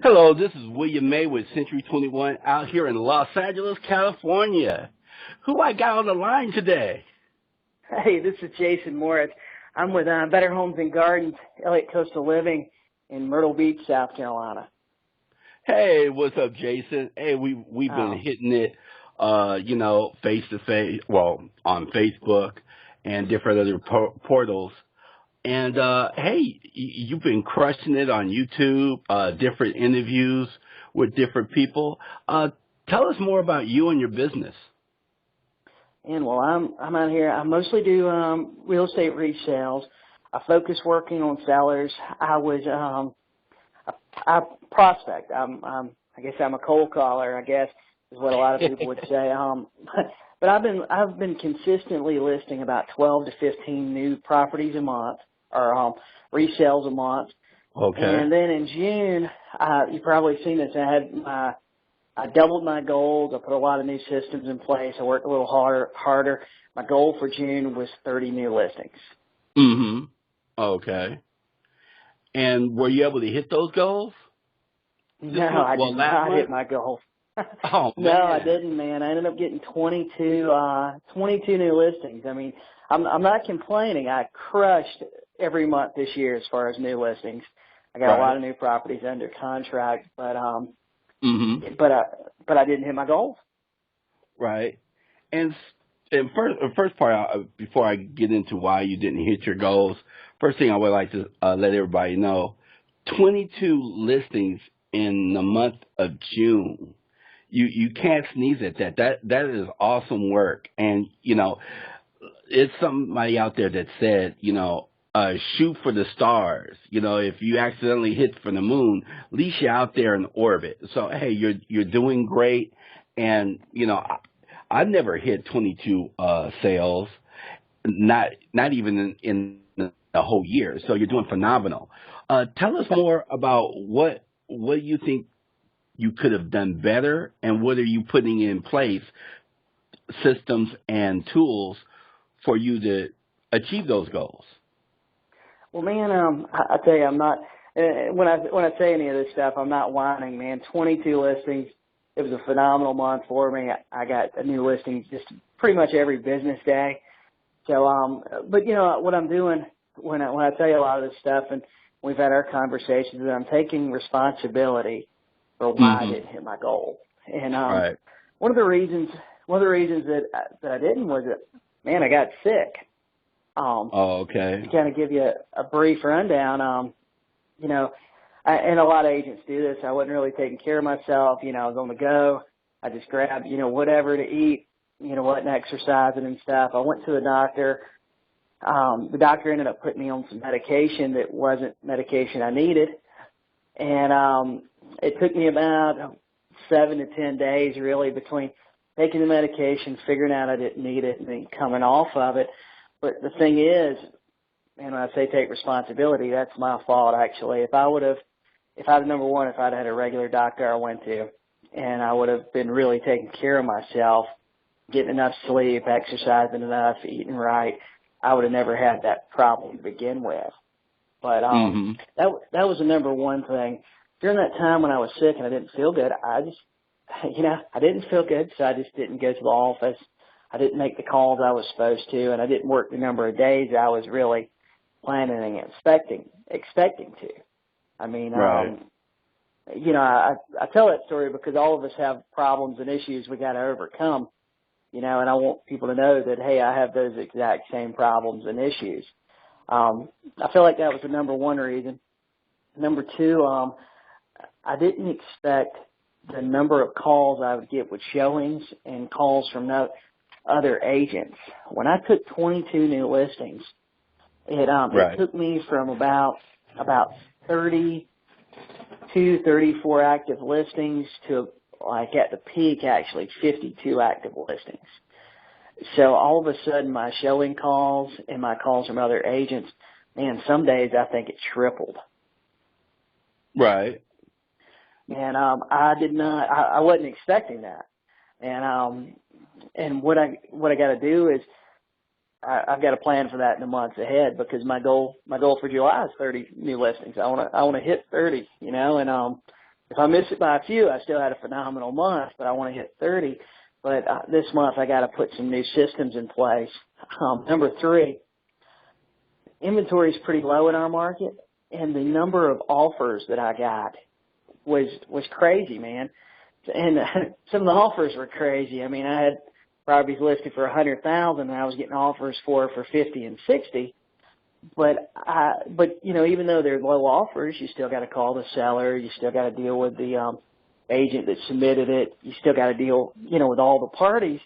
Hello, this is William May with Century 21 out here in Los Angeles, California. Who I got on the line today? Hey, this is Jason Moritz. I'm with Better Homes and Gardens, Elliott Coastal Living in Myrtle Beach, South Carolina. Hey, what's up, Jason? Hey, we've been Oh, hitting it, face to face, well, on Facebook and different other portals. And hey, you've been crushing it on YouTube, different interviews with different people. Tell us more about you and your business. and well, I'm out here. I mostly do real estate resales. I focus working on sellers. I prospect. I guess I'm a cold caller. I guess is what a lot of people would say. But I've been consistently listing about 12 to 15 new properties a month or resales a month. Okay. And then in June, you've probably seen this. I doubled my goals. I put a lot of new systems in place. I worked a little harder. My goal for June was 30 new listings. Mm-hmm. Okay. And were you able to hit those goals this No, month? I Well, did last not hit month? my goal. Oh No, I man. didn't, man. I ended up getting 22 new listings. I mean, I'm not complaining. I crushed every month this year as far as new listings. I got a lot Right. of new properties under contract, Mm-hmm. but I didn't hit my goals. Right. And first part, before I get into why you didn't hit your goals, first thing I would like to let everybody know: 22 listings in the month of June. You can't sneeze at that. That is awesome work. And it's somebody out there that said, shoot for the stars. If you accidentally hit for the moon, at least you're out there in orbit. So hey, you're doing great. And I've never hit 22 sales, not even in the whole year. So you're doing phenomenal. Tell us more about what you think you could have done better, and what are you putting in place, systems and tools for you to achieve those goals. Well, man, I tell you, I'm not. When I say any of this stuff, I'm not whining, man. 22 listings. It was a phenomenal month for me. I got a new listing just pretty much every business day. So, but what I'm doing when I tell you a lot of this stuff, and we've had our conversations, is I'm taking responsibility for why I Mm-hmm. didn't hit my goal. And Right. one of the reasons that I didn't was that, man, I got sick. Oh, To okay. kind of give you a brief rundown, and a lot of agents do this. I wasn't really taking care of myself. I was on the go. I just grabbed, whatever to eat, and exercising and stuff. I went to the doctor. The doctor ended up putting me on some medication that wasn't medication I needed. And it took me about 7 to 10 days really between taking the medication, figuring out I didn't need it, and then coming off of it. But the thing is, and when I say take responsibility, that's my fault actually. If I'd number one, if I'd had a regular doctor I went to, and I would have been really taking care of myself, getting enough sleep, exercising enough, eating right, I would have never had that problem to begin with. But Mm-hmm. that was the number one thing. During that time when I was sick and I didn't feel good, I just I didn't feel good, so I just didn't go to the office. I didn't make the calls I was supposed to, and I didn't work the number of days I was really planning and expecting to. I mean, Right. I tell that story because all of us have problems and issues we got to overcome, and I want people to know that, hey, I have those exact same problems and issues. I feel like that was the number one reason. Number two, I didn't expect the number of calls I would get with showings and calls from other agents. When I took 22 new listings, it Right. took me from about 32, 34 active listings to, like, at the peak, actually 52 active listings. So all of a sudden my showing calls and my calls from other agents, man, some days I think it tripled. Right. And I wasn't expecting that. And what I got to do is I've got a plan for that in the months ahead, because my goal for July is 30 new listings. I want to hit 30, and if I miss it by a few, I still had a phenomenal month, but I want to hit 30. But this month I got to put some new systems in place. Number 3, inventory is pretty low in our market, and the number of offers that I got was crazy, man. And some of the offers were crazy. I mean, I had properties listed for 100,000, and I was getting offers for 50 and 60. But you know, even though they're low offers, you still got to call the seller. You still got to deal with the agent that submitted it. You still got to deal, you know, with all the parties.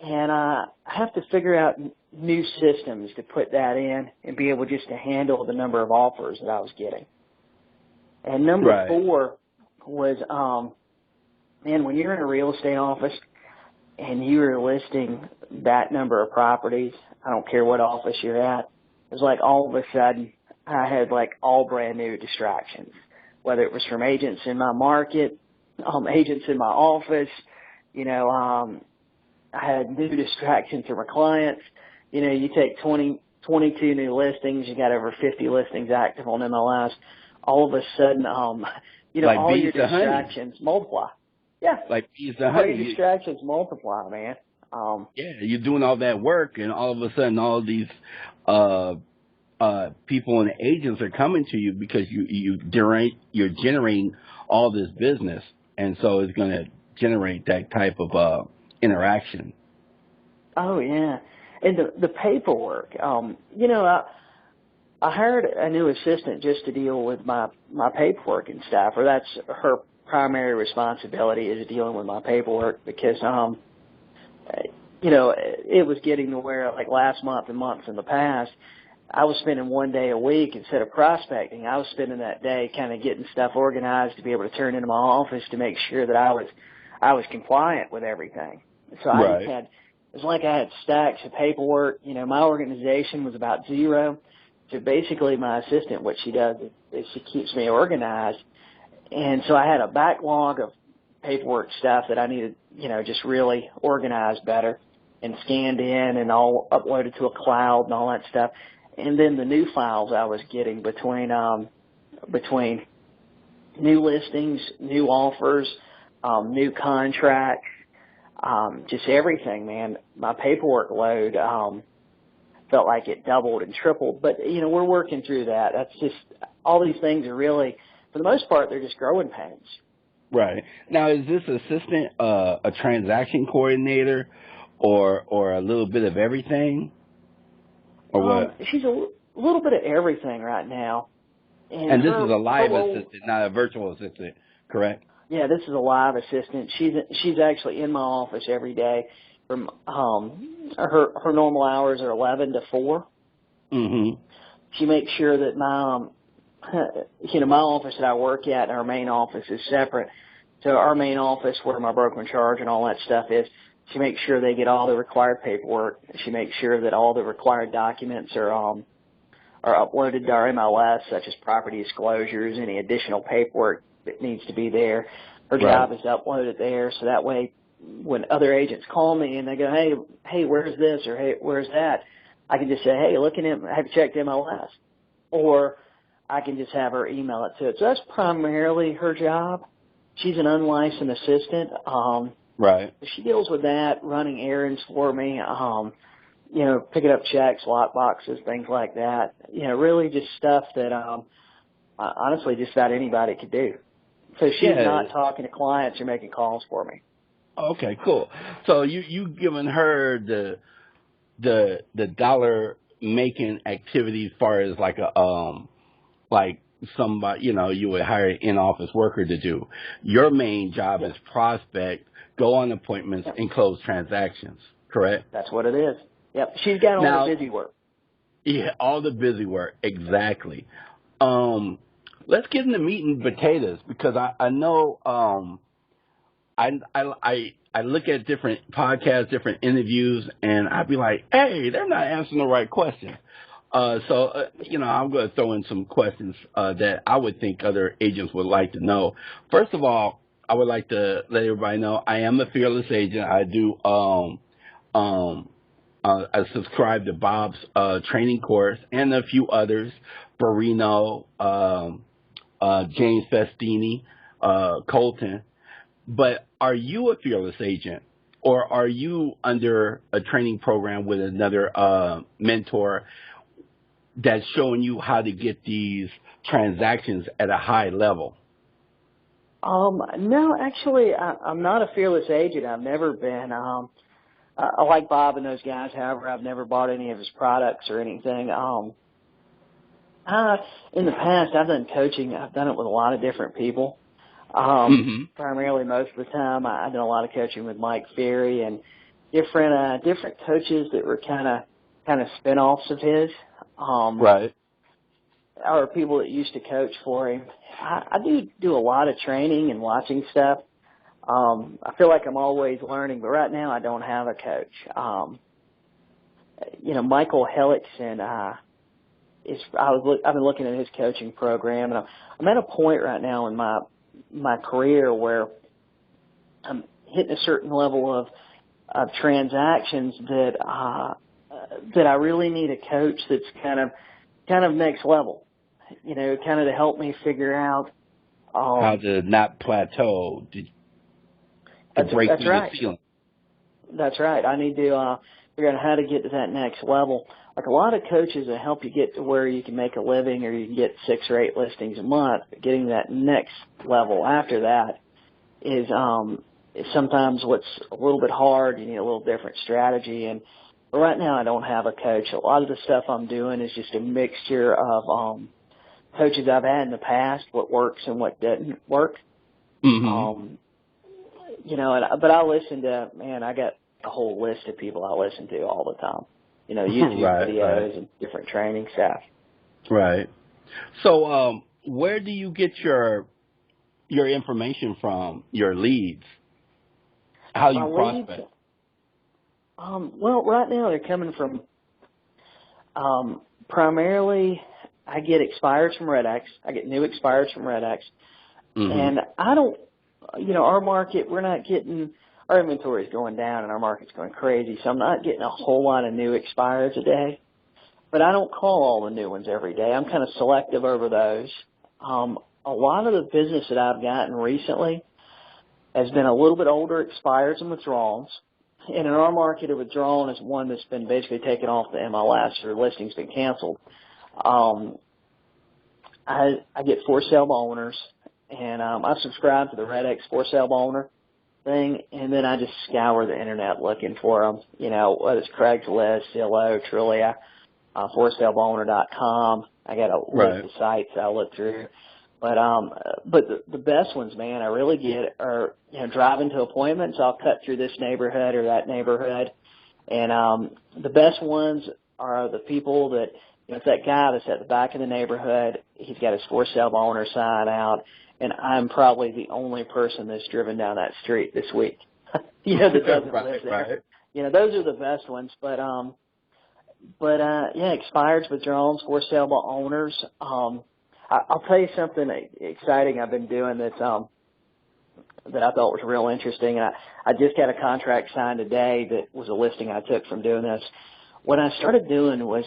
And I have to figure out new systems to put that in and be able just to handle the number of offers that I was getting. And number 4 was, man, when you're in a real estate office and you're listing that number of properties, I don't care what office you're at, it's like all of a sudden I had like all brand new distractions, whether it was from agents in my market, agents in my office, you know, I had new distractions from my clients. You know, you take 22 new listings, you got over 50 listings active on MLS. All of a sudden, you know, like all your distractions multiply. Yeah. Like bees to honey. All your distractions multiply, man. Yeah, you're doing all that work, and all of a sudden all these people and agents are coming to you because you're generating all this business, and so it's going to generate that type of interaction. Oh yeah, and the paperwork. You know, I hired a new assistant just to deal with my paperwork and stuff, or that's her primary responsibility, is dealing with my paperwork, because you know, it was getting to where, like last month and months in the past, I was spending one day a week instead of prospecting. I was spending that day kind of getting stuff organized to be able to turn into my office to make sure that I was compliant with everything. So I had, it was like I had stacks of paperwork. You know, my organization was about 0. So basically my assistant, what she does is she keeps me organized. And so I had a backlog of paperwork stuff that I needed, you know, just really organized better and scanned in and all uploaded to a cloud and all that stuff. And then the new files I was getting between new listings, new offers, new contracts, just everything, man. My paperwork load felt like it doubled and tripled. But, you know, we're working through that. That's just, all these things are really, for the most part, they're just growing pains. Right. Now, is this assistant a transaction coordinator or a little bit of everything? Or what? She's a little bit of everything right now. And this is a live assistant, not a virtual assistant, correct? Yeah, this is a live assistant. She's actually in my office every day. From her normal hours are 11 to 4. Mm-hmm. She makes sure that my office that I work at and our main office is separate. So our main office, where my broker in charge and all that stuff is, she makes sure they get all the required paperwork. She makes sure that all the required documents are uploaded to our MLS, such as property disclosures, any additional paperwork that needs to be there. Her job is to upload it there, so that way when other agents call me and they go, hey, where's this, or hey, where's that, I can just say, hey, look at him, have you checked MLS? Or I can just have her email it to it. So that's primarily her job. She's an unlicensed assistant. She deals with that, running errands for me, you know, picking up checks, lock boxes, things like that. You know, really just stuff that honestly just about anybody could do. So she's not talking to clients or making calls for me. Okay, cool. So you given her the dollar making activity as far as like a like somebody, you know, you would hire an in-office worker to do. Your main job is prospect, go on appointments, and close transactions, correct? That's what it is. Yep. She's got all the busy work. Yeah, all the busy work, exactly. Let's get into meat and potatoes, because I know I look at different podcasts, different interviews, and I'd be like, hey, they're not answering the right question. You know, I'm going to throw in some questions that I would think other agents would like to know. First of all, I would like to let everybody know I am a fearless agent. I do I subscribe to Bob's training course and a few others, Barino, James Festini. Colton. But are you a fearless agent, or are you under a training program with another mentor that's showing you how to get these transactions at a high level? No, actually, I'm not a fearless agent. I've never been. I like Bob and those guys. However, I've never bought any of his products or anything. In the past, I've done coaching. I've done it with a lot of different people. Primarily, most of the time, I've done a lot of coaching with Mike Ferry and different coaches that were kind of spinoffs of his. Right. Or people that used to coach for him. I do a lot of training and watching stuff. I feel like I'm always learning, but right now I don't have a coach. Michael Hellickson, I've been looking at his coaching program, and I'm at a point right now in my career where I'm hitting a certain level of transactions that I really need a coach that's kind of next level, kind of to help me figure out how to not plateau, to break through the ceiling. That's right. I need to figure out how to get to that next level. Like a lot of coaches that help you get to where you can make a living or you can get 6 or 8 listings a month, but getting that next level after that is sometimes what's a little bit hard. You need a little different strategy. But right now I don't have a coach. A lot of the stuff I'm doing is just a mixture of coaches I've had in the past, what works and what doesn't work. But I listen to, I got a whole list of people I listen to all the time. YouTube videos and different training stuff. Right. So, where do you get your information from, your leads? How you prospect? Well, right now they're coming from, primarily I get expireds from RedX. I get new expireds from RedX. And I don't, our market, our inventory is going down and our market's going crazy, so I'm not getting a whole lot of new expireds a day. But I don't call all the new ones every day. I'm kind of selective over those. A lot of the business that I've gotten recently has been a little bit older expires and withdrawals. And in our market, a withdrawal is one that's been basically taken off the MLS or listing's been canceled. I get for sale by owners, and I subscribe to the RedX for sale by owner thing, and then I just scour the internet looking for them, whether it's Craigslist, Zillow, Trulia, forsalebyowner.com. I got a list of sites I look through. But the best ones, man, I really get are, driving to appointments. I'll cut through this neighborhood or that neighborhood. And the best ones are the people that, it's that guy that's at the back of the neighborhood. He's got his for sale by owner sign out. And I'm probably the only person that's driven down that street this week, that doesn't live there. Right. Those are the best ones. But expireds, withdrawals, for sale by owners. I'll tell you something exciting I've been doing that I thought was real interesting. And I just got a contract signed today that was a listing I took from doing this. What I started doing was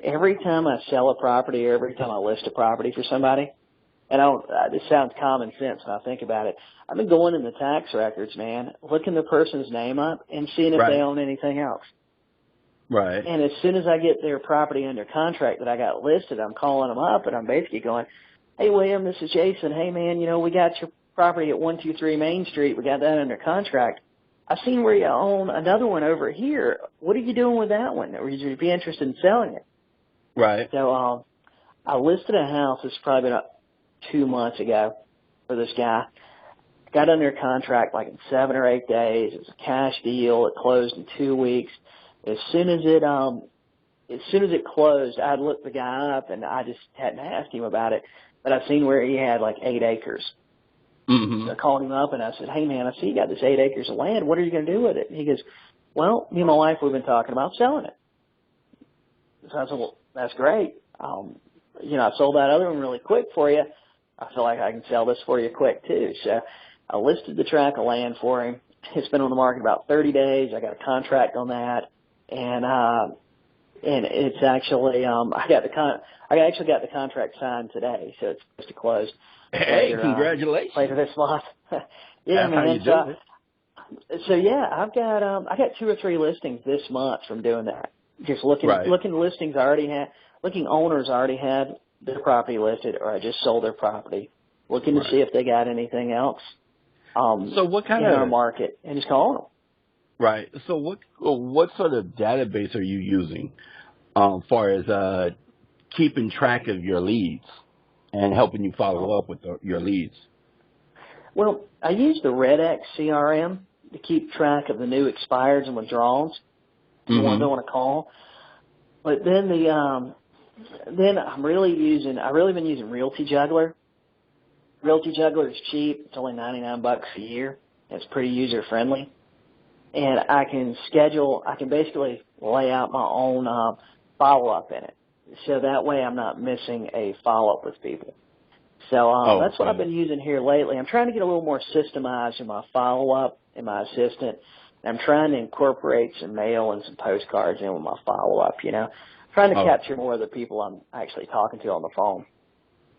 every time I sell a property or every time I list a property for somebody, and this sounds common sense when I think about it, I've been going in the tax records, man, looking the person's name up and seeing if they own anything else. Right. And as soon as I get their property under contract that I got listed, I'm calling them up and I'm basically going, hey, William, this is Jason. Hey, man, we got your property at 123 Main Street. We got that under contract. I've seen where you own another one over here. What are you doing with that one? Or would you be interested in selling it? Right. So I listed a house. This is probably about 2 months ago for this guy. Got under contract like in 7 or 8 days. It was a cash deal. It closed in 2 weeks. As soon as it closed, I'd looked the guy up and I just hadn't asked him about it, but I seen where he had like 8 acres. So I called him up and I said, hey man, I see you got this 8 acres of land. What are you going to do with it? And he goes, well, me and my wife, we've been talking about selling it. So I said, well, that's great. I sold that other one really quick for you. I feel like I can sell this for you quick too. So I listed the tract of land for him. It's been on the market about 30 days. I got a contract on that. And it's actually, I actually got the contract signed today, so it's supposed to close. Hey, congratulations. Later this month. Yeah, That's how you man. do it. So yeah, I got 2 or 3 listings this month from doing that. Just looking Right. listings I already had, looking owners already had their property listed, or I just sold their property. Looking to see if they got anything else So what kind in of our market, and just calling them. right? So what sort of database are you using, far as keeping track of your leads and helping you follow up with your leads? Well, I use the RedX CRM to keep track of the new expireds and withdrawals, the ones I want to call. But then then I've really been using Realty Juggler. Realty Juggler is cheap. It's only $99 a year. It's pretty user friendly. And I can basically lay out my own follow-up in it. So that way I'm not missing a follow-up with people. So that's what I've been using here lately. I'm trying to get a little more systemized in my follow-up in my assistant. I'm trying to incorporate some mail and some postcards in with my follow-up, trying to capture more of the people I'm actually talking to on the phone.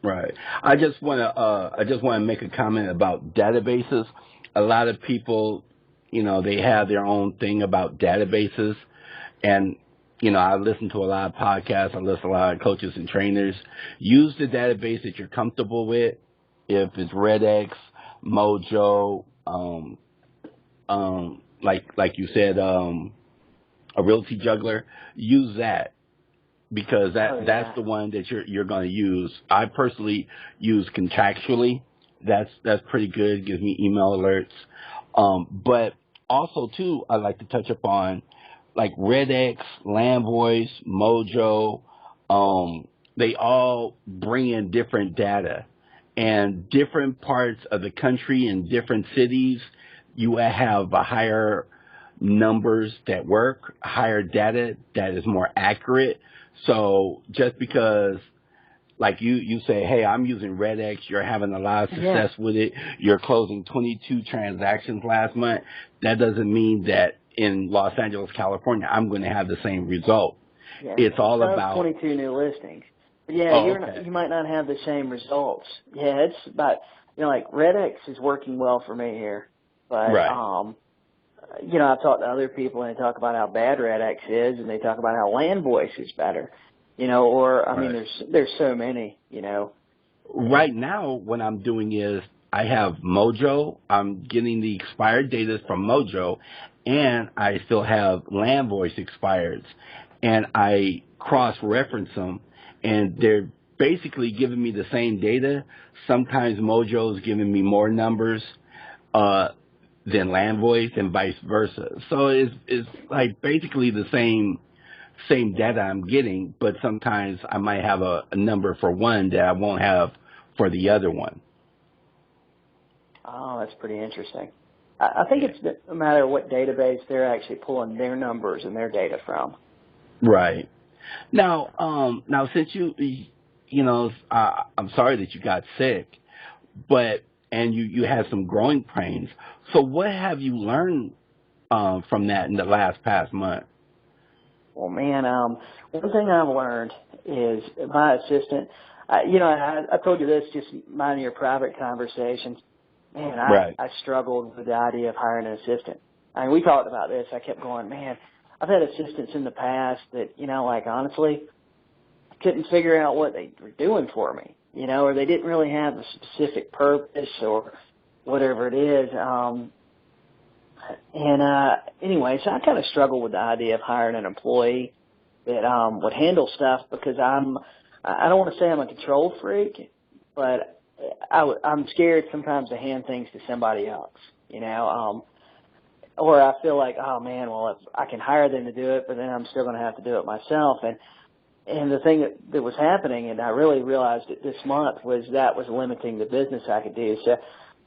Right. I just want to make a comment about databases. A lot of people, they have their own thing about databases, and I listen to a lot of podcasts. I listen to a lot of coaches and trainers. Use the database that you're comfortable with. If it's RedX, Mojo, like you said, a Realty Juggler, use that. Because that's the one that you're going to use. I personally use Contractually. That's pretty good. Gives me email alerts. But also too, I like to touch upon like RedX, LandVoice, Mojo. They all bring in different data, and different parts of the country and different cities, you have a higher numbers that work, higher data that is more accurate. So just because, like you say, hey, I'm using RedX, you're having a lot of success with it, you're closing 22 transactions last month, that doesn't mean that in Los Angeles, California, I'm going to have the same result. Yeah. It's all about 22 new listings. But yeah, you might not have the same results. Yeah, it's about, like RedX is working well for me here. But, right. I've talked to other people and they talk about how bad RedX is, and they talk about how LandVoice is better, I mean, there's so many, Right now, what I'm doing is I have Mojo. I'm getting the expired data from Mojo, and I still have LandVoice expireds, and I cross-reference them, and they're basically giving me the same data. Sometimes Mojo is giving me more numbers than LandVoice, and vice versa. So it's like basically the same data I'm getting, but sometimes I might have a number for one that I won't have for the other one. Oh, that's pretty interesting. I think it's no matter what database they're actually pulling their numbers and their data from. Right. Now, since I'm sorry that you got sick, and you had some growing pains. So what have you learned from that in the past month? Well, man, one thing I've learned is my assistant, I told you this, just minding your private conversations. Man, I struggled with the idea of hiring an assistant. I mean, we talked about this. I kept going, man, I've had assistants in the past that, honestly, couldn't figure out what they were doing for me, or they didn't really have a specific purpose or whatever it is. Anyway, so I kind of struggle with the idea of hiring an employee that would handle stuff, because I don't want to say I'm a control freak, but I'm scared sometimes to hand things to somebody else, or I feel like, oh man, well, if I can hire them to do it, but then I'm still going to have to do it myself. And the thing that was happening, and I really realized it this month, was limiting the business I could do. So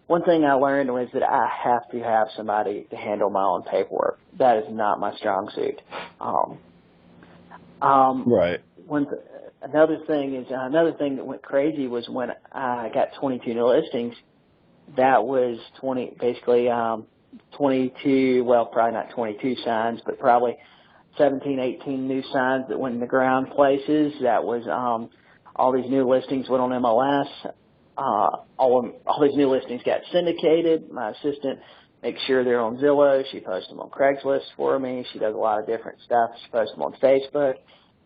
one thing I learned was that I have to have somebody to handle my own paperwork. That is not my strong suit. Right. Another thing that went crazy was when I got 22 new listings. That was 22, well, probably not 22 signs, but probably 17, 18 new signs that went in the ground places. That was all these new listings went on MLS. All these new listings got syndicated. My assistant makes sure they're on Zillow. She posts them on Craigslist for me. She does a lot of different stuff. She posts them on Facebook.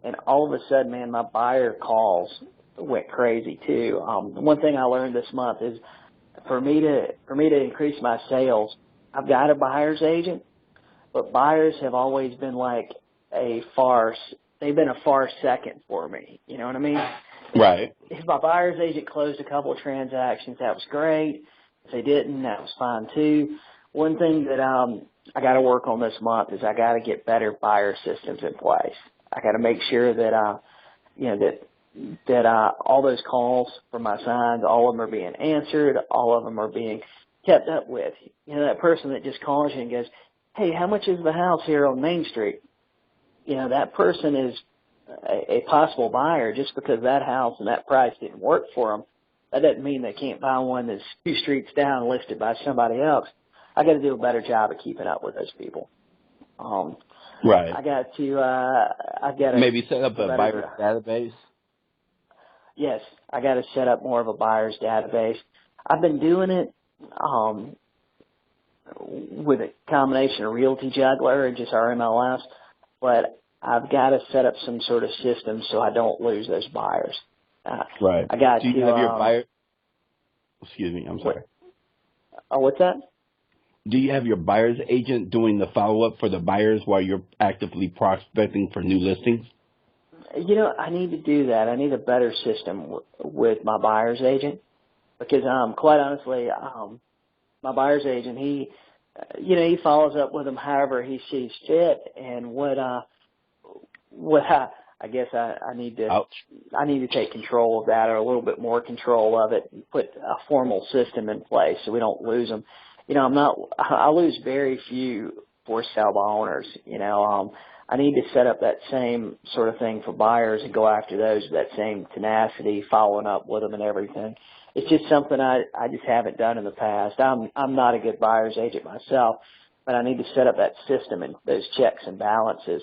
And all of a sudden, man, my buyer calls went crazy too. One thing I learned this month is for me to increase my sales, I've got a buyer's agent, but buyers have always been like a farce. They've been a far second for me. You know what I mean? Right. If my buyer's agent closed a couple of transactions, that was great. If they didn't, that was fine too. One thing that I got to work on this month is I got to get better buyer systems in place. I got to make sure that all those calls from my signs, all of them are being answered, all of them are being kept up with. You know, that person that just calls you and goes, "Hey, how much is the house here on Main Street?" You know, that person is a possible buyer. Just because that house and that price didn't work for them, that doesn't mean they can't buy one that's 2 streets down listed by somebody else. I got to do a better job of keeping up with those people. Right. I've got to maybe set up a buyer database. Yes, I got to set up more of a buyer's database. I've been doing it with a combination of Realty Juggler and just our MLS, but I've got to set up some sort of system so I don't lose those buyers. Right. I got Do you have your buyer? Excuse me, I'm sorry. What's that? Do you have your buyer's agent doing the follow-up for the buyers while you're actively prospecting for new listings? You know, I need to do that. I need a better system with my buyer's agent because, quite honestly, my buyer's agent, he follows up with them however he sees fit. And I guess I need to, Ouch. I need to take control of that, or a little bit more control of it, and put a formal system in place so we don't lose them. You know, I lose very few for sale by owners. You know, I need to set up that same sort of thing for buyers and go after those with that same tenacity, following up with them and everything. It's just something I just haven't done in the past. I'm not a good buyer's agent myself, but I need to set up that system and those checks and balances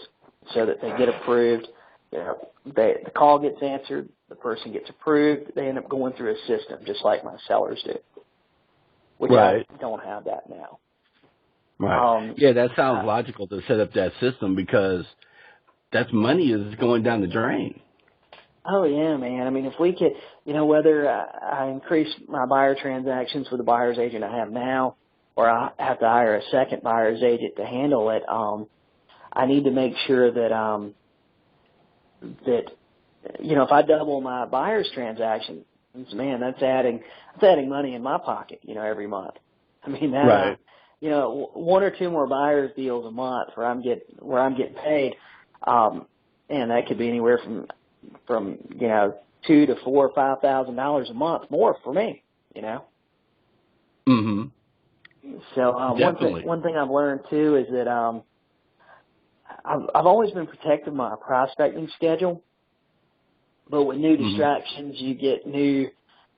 so that they get approved. You know, the call gets answered, the person gets approved, they end up going through a system just like my sellers do, which Right. I don't have that now. Right. Yeah, that sounds logical to set up that system because that's money is going down the drain. Oh, yeah, man. I mean, if we could, you know, whether I increase my buyer transactions with the buyer's agent I have now or I have to hire a second buyer's agent to handle it, I need to make sure that, you know, if I double my buyer's transactions, man, that's adding money in my pocket, you know, every month. I mean, that, right. You know, 1 or 2 more buyers deals a month where I'm getting paid, and that could be anywhere from you know $2,000 to $4,000 or $5,000 a month more for me, you know. Mm-hmm. So one thing I've learned too is that I've always been protective of my prospecting schedule, but with new distractions, you get new,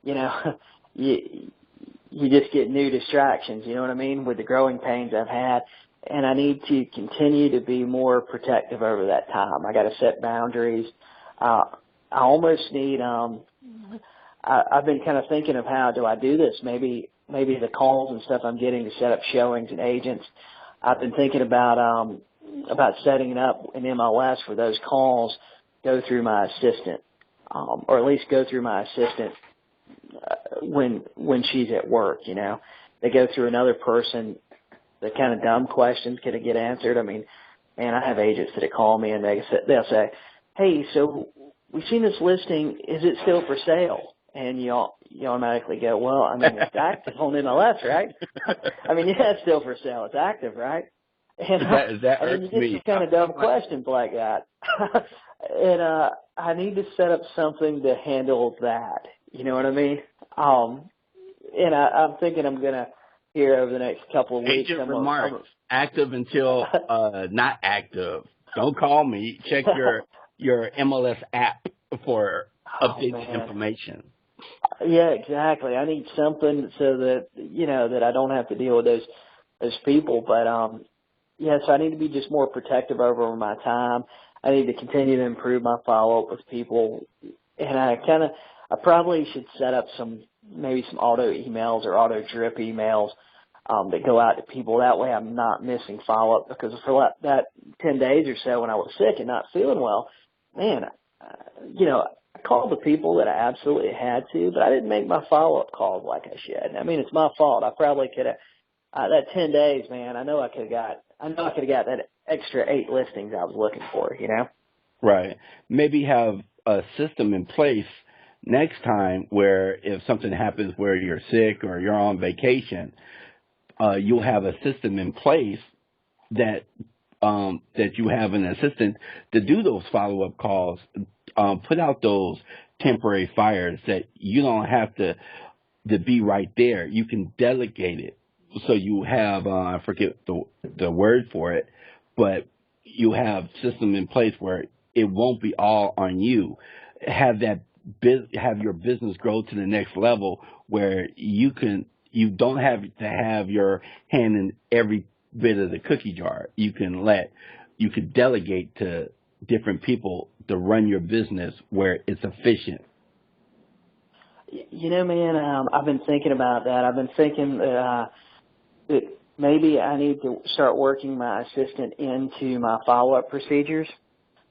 you know, you just get new distractions. You know what I mean? With the growing pains I've had, and I need to continue to be more protective over that time. I got to set boundaries. I almost need. I've been kind of thinking of how do I do this? Maybe the calls and stuff I'm getting to set up showings and agents. I've been thinking about setting it up in MLS for those calls go through my assistant, or at least go through my assistant when she's at work. You know, they go through another person. The kind of dumb questions can get answered. I mean, man, I have agents that call me and they'll say, "Hey, so we've seen this listing. Is it still for sale?" And you automatically go, "Well, I mean, it's active on MLS, right?" I mean, yeah, it's still for sale. It's active, right? And that and then you get some kind of dumb questions like that. And I need to set up something to handle that. You know what I mean? And I'm thinking I'm gonna here over the next couple of weeks. Agent remarks active until not active. Don't call me. Check your MLS app for updated information. Yeah, exactly. I need something so that that I don't have to deal with those people. But yes, I need to be just more protective over my time. I need to continue to improve my follow up with people, and I probably should set up some maybe some auto emails or auto drip emails that go out to people. That way I'm not missing follow-up, because for that 10 days or so when I was sick and not feeling well, man, I called the people that I absolutely had to, but I didn't make my follow-up calls like I should. I mean, it's my fault. I probably could have, that 10 days, man, I know I could have got that extra 8 listings I was looking for, Right. Maybe have a system in place next time where if something happens where you're sick or you're on vacation, you'll have a system in place that you have an assistant to do those follow-up calls, put out those temporary fires that you don't have to be right there. You can delegate it. So you have, I forget the word for it, but you have system in place where it won't be all on you. Have your business grow to the next level where you don't have to have your hand in every bit of the cookie jar. You can delegate to different people to run your business where it's efficient. Man, I've been thinking about that. I've been thinking that maybe I need to start working my assistant into my follow-up procedures.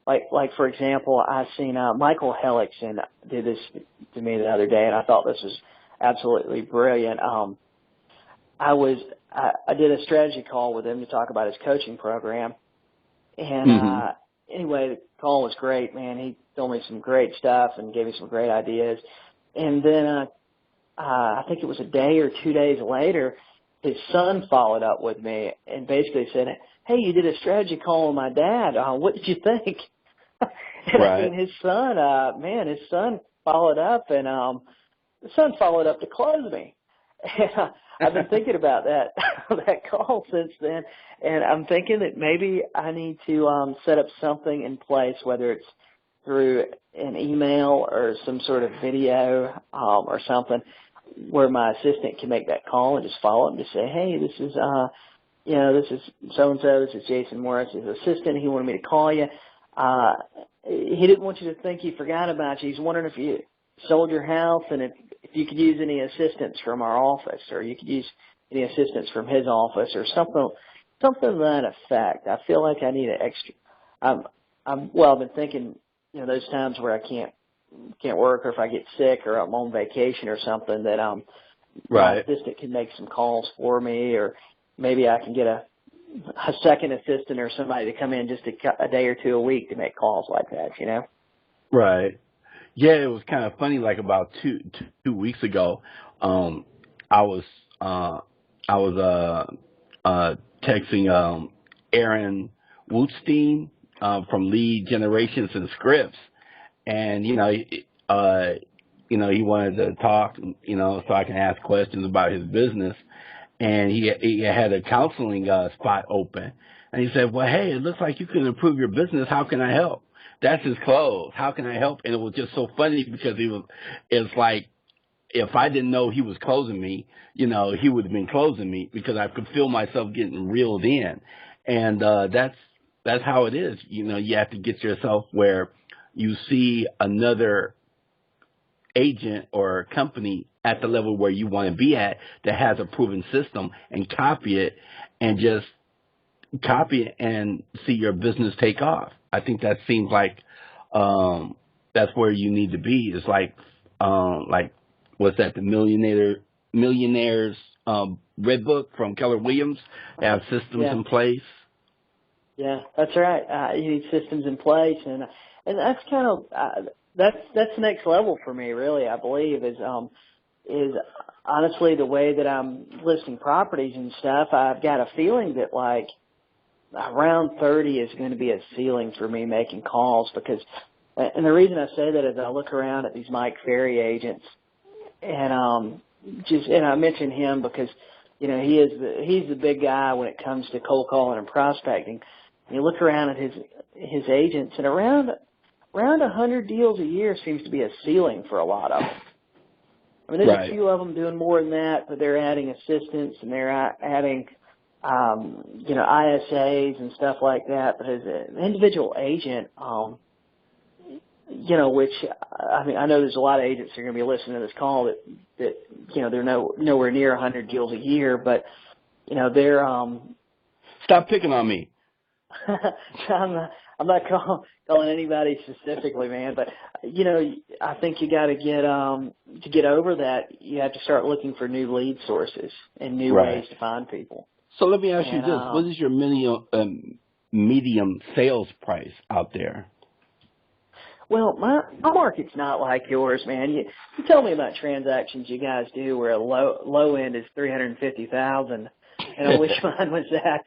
Like for example, I seen Michael Hellickson did this to me the other day, and I thought this was absolutely brilliant. I did a strategy call with him to talk about his coaching program, and anyway, the call was great, man. He told me some great stuff and gave me some great ideas. And then I think it was a day or 2 days later, his son followed up with me and basically said, "Hey, you did a strategy call with my dad. What did you think?" Right. And his son followed up, and the son followed up to close me. And I've been thinking about that call since then, and I'm thinking that maybe I need to set up something in place, whether it's through an email or some sort of video or something, where my assistant can make that call and just follow up and just say, "Hey, this is so-and-so, this is Jason Morris, his assistant. He wanted me to call you. He didn't want you to think he forgot about you. He's wondering if you sold your house and if you could use any assistance from our office, or you could use any assistance from his office," or something to that effect. I feel like I need an extra. I've been thinking, those times where I can't work, or if I get sick or I'm on vacation or something, that my assistant can make some calls for me, or maybe I can get a second assistant or somebody to come in just a day or two a week to make calls like that, Right. Yeah, it was kind of funny. Like about two weeks ago, I was texting Aaron Wootstein from Lead Generations and Scripts, and he wanted to talk, so I can ask questions about his business, and he had a counseling spot open, and he said, "Well, hey, it looks like you can improve your business. How can I help?" That's his close. How can I help? And it was just so funny because it's like, if I didn't know he was closing me, he would have been closing me, because I could feel myself getting reeled in. And that's how it is. You have to get yourself where you see another agent or company at the level where you want to be at that has a proven system, and copy it and see your business take off. I think that seems like that's where you need to be. It's like what's that? The Millionaires Red Book from Keller Williams. They have systems in place. Yeah, that's right. You need systems in place, and that's kind of that's the next level for me, really. I believe is honestly the way that I'm listing properties and stuff. I've got a feeling that like around 30 is going to be a ceiling for me making calls, because, and the reason I say that is I look around at these Mike Ferry agents, and I mention him because he's the big guy when it comes to cold calling and prospecting. And you look around at his agents, and around 100 deals a year seems to be a ceiling for a lot of them. I mean, there's a few of them doing more than that, but they're adding assistants and they're adding ISAs and stuff like that. But as an individual agent, which, I mean, I know there's a lot of agents that are going to be listening to this call that they're nowhere near 100 deals a year, but, they're, Stop picking on me. I'm not calling anybody specifically, man, but, I think you got to get over that. You have to start looking for new lead sources and new ways to find people. So let me ask you this. What is your medium sales price out there? Well, my market's not like yours, man. You tell me about transactions you guys do where a low end is $350,000, and I wish mine was that.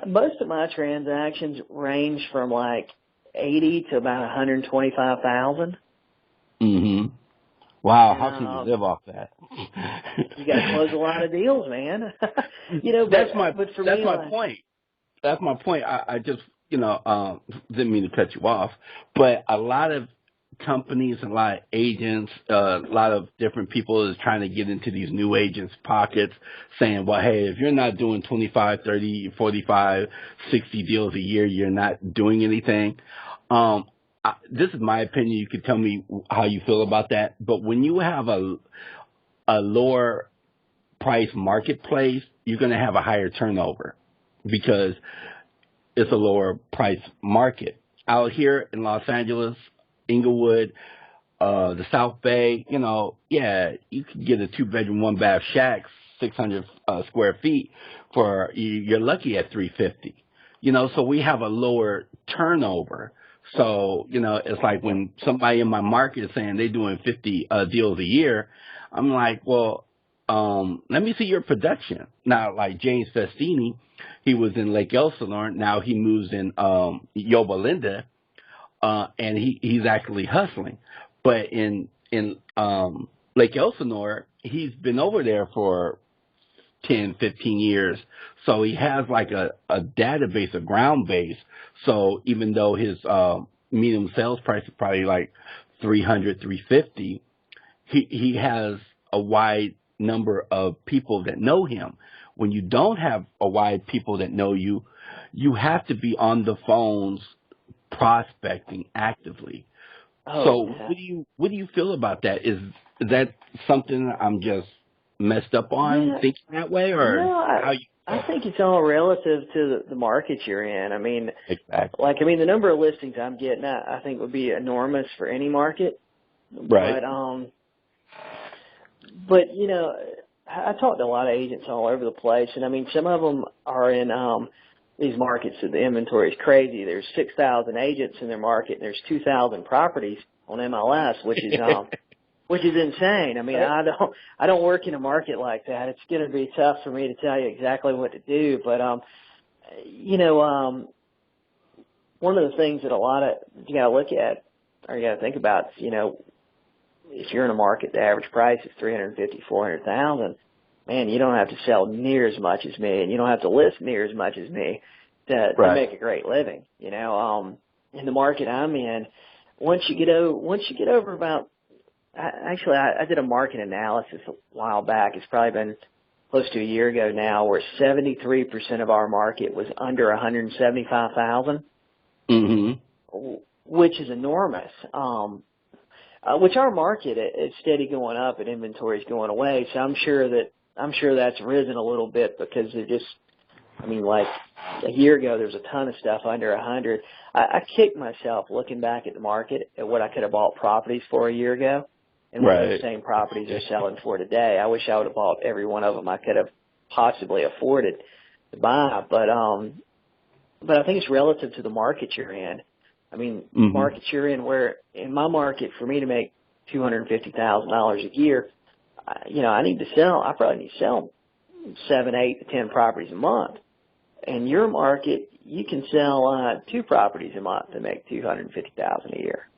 Most of my transactions range from like 80 to about 125,000. Mm-hmm. Wow, how can you live off that? You got to close a lot of deals, man. That's my point. That's my point. I just, didn't mean to cut you off, but a lot of companies, a lot of agents, a lot of different people is trying to get into these new agents' pockets saying, well, hey, if you're not doing 25, 30, 45, 60 deals a year, you're not doing anything. This is my opinion. You can tell me how you feel about that. But when you have a lower price marketplace, you're going to have a higher turnover because it's a lower price market. Out here in Los Angeles, Inglewood, the South Bay, you can get a 2-bedroom, 1-bath shack, 600 square feet for, you're lucky at $350. So we have a lower turnover. So, it's like when somebody in my market is saying they're doing 50 deals a year, I'm like, well, let me see your production. Now, like James Festini, he was in Lake Elsinore. Now he moves in Yorba Linda, and he's actually hustling. But in Lake Elsinore, he's been over there for 10, 15 years. So he has like a database, a ground base. So even though his medium sales price is probably like 300, 350, he has a wide number of people that know him. When you don't have a wide people that know you, you have to be on the phones prospecting actively. So what do you feel about that? Is that something I'm just messed up on thinking that way, or how you? I think it's all relative to the market you're in. I mean, exactly. The number of listings I'm getting, I think would be enormous for any market. Right. But I talked to a lot of agents all over the place, and I mean, some of them are in these markets that the inventory is crazy. There's 6,000 agents in their market, and there's 2,000 properties on MLS, which is which is insane. I mean, I don't work in a market like that. It's going to be tough for me to tell you exactly what to do. But one of the things that you got to look at or you got to think about, if you're in a market, the average price is $350,000, $400,000. Man, you don't have to sell near as much as me, and you don't have to list near as much as me to make a great living. In the market I'm in, once you get over about, I did a market analysis a while back. It's probably been close to a year ago now, where 73% of our market was under 175,000, which is enormous. Which our market is steady going up and inventory is going away. So I'm sure that's risen a little bit because like a year ago, there was a ton of stuff under 100. I kicked myself looking back at the market at what I could have bought properties for a year ago and what those same properties are selling for today. I wish I would have bought every one of them I could have possibly afforded to buy. But I think it's relative to the market you're in. I mean, markets you're in, where in my market, for me to make $250,000 a year, I need to sell. I probably need to sell 7, 8 to 10 properties a month. In your market, you can sell 2 properties a month to make $250,000 a year.